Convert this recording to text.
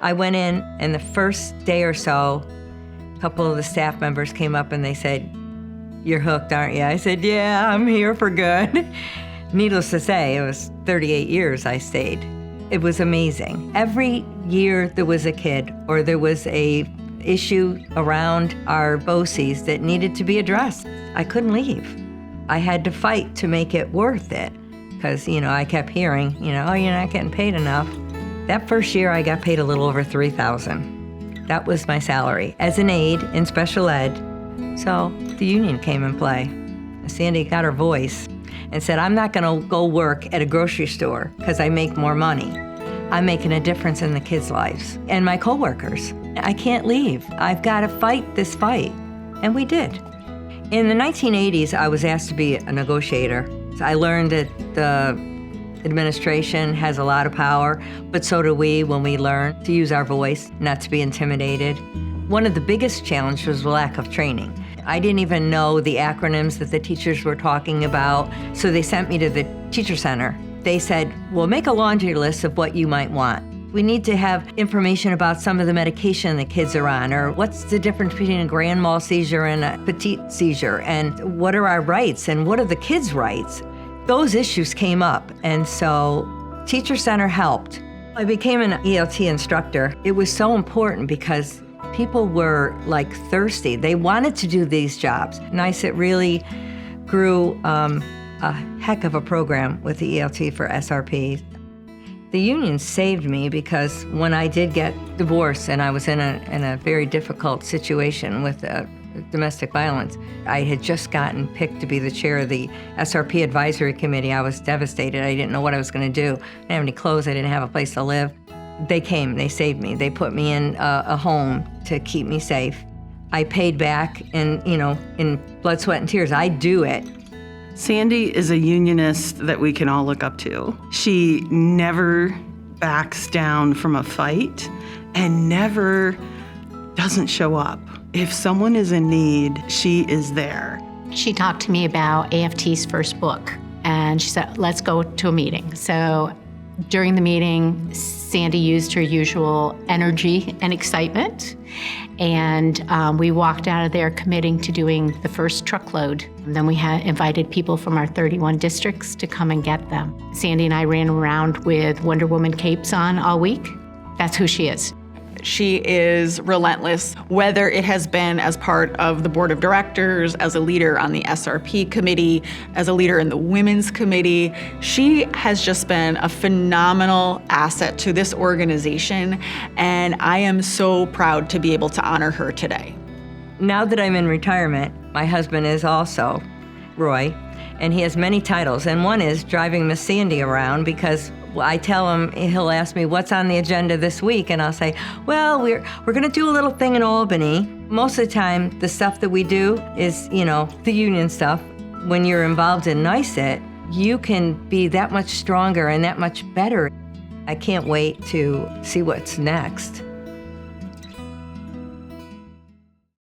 I went in, and the first day or so, a couple of the staff members came up and they said, "You're hooked, aren't you?" I said, "Yeah, I'm here for good." Needless to say, it was 38 years I stayed. It was amazing. Every year there was a kid or there was a issue around our BOCES that needed to be addressed. I couldn't leave. I had to fight to make it worth it because, I kept hearing, "Oh, you're not getting paid enough." That first year I got paid a little over $3,000. That was my salary as an aide in special ed. So the union came in play. Sandy got her voice and said, "I'm not gonna go work at a grocery store because I make more money. I'm making a difference in the kids' lives and my coworkers. I can't leave. I've gotta fight this fight." And we did. In the 1980s, I was asked to be a negotiator. So I learned that the administration has a lot of power, but so do we when we learn to use our voice, not to be intimidated. One of the biggest challenges was the lack of training. I didn't even know the acronyms that the teachers were talking about, so they sent me to the teacher center. They said, "Well, make a laundry list of what you might want. We need to have information about some of the medication the kids are on, or what's the difference between a grand mal seizure and a petite seizure, and what are our rights, and what are the kids' rights?" Those issues came up, and so Teacher Center helped. I became an ELT instructor. It was so important because people were thirsty. They wanted to do these jobs. NYSET really grew a heck of a program with the ELT for SRPs. The union saved me because when I did get divorced and I was in a very difficult situation with domestic violence, I had just gotten picked to be the chair of the SRP advisory committee. I was devastated. I didn't know what I was going to do. I didn't have any clothes. I didn't have a place to live. They came, they saved me. They put me in a home to keep me safe. I paid back in blood, sweat, and tears. I do it. Sandy is a unionist that we can all look up to. She never backs down from a fight and never doesn't show up. If someone is in need, she is there. She talked to me about AFT's first book, and she said, "Let's go to a meeting." So during the meeting, Sandy used her usual energy and excitement, and we walked out of there committing to doing the first truckload. And then we had invited people from our 31 districts to come and get them. Sandy and I ran around with Wonder Woman capes on all week. That's who she is. She is relentless, whether it has been as part of the board of directors, as a leader on the SRP committee, as a leader in the women's committee. She has just been a phenomenal asset to this organization, and I am so proud to be able to honor her today. Now that I'm in retirement, my husband is also Roy, and he has many titles, and one is driving Miss Sandy around because I tell him, he'll ask me, "What's on the agenda this week?" And I'll say, "Well, we're gonna do a little thing in Albany." Most of the time, the stuff that we do is, the union stuff. When you're involved in NYSET, you can be that much stronger and that much better. I can't wait to see what's next.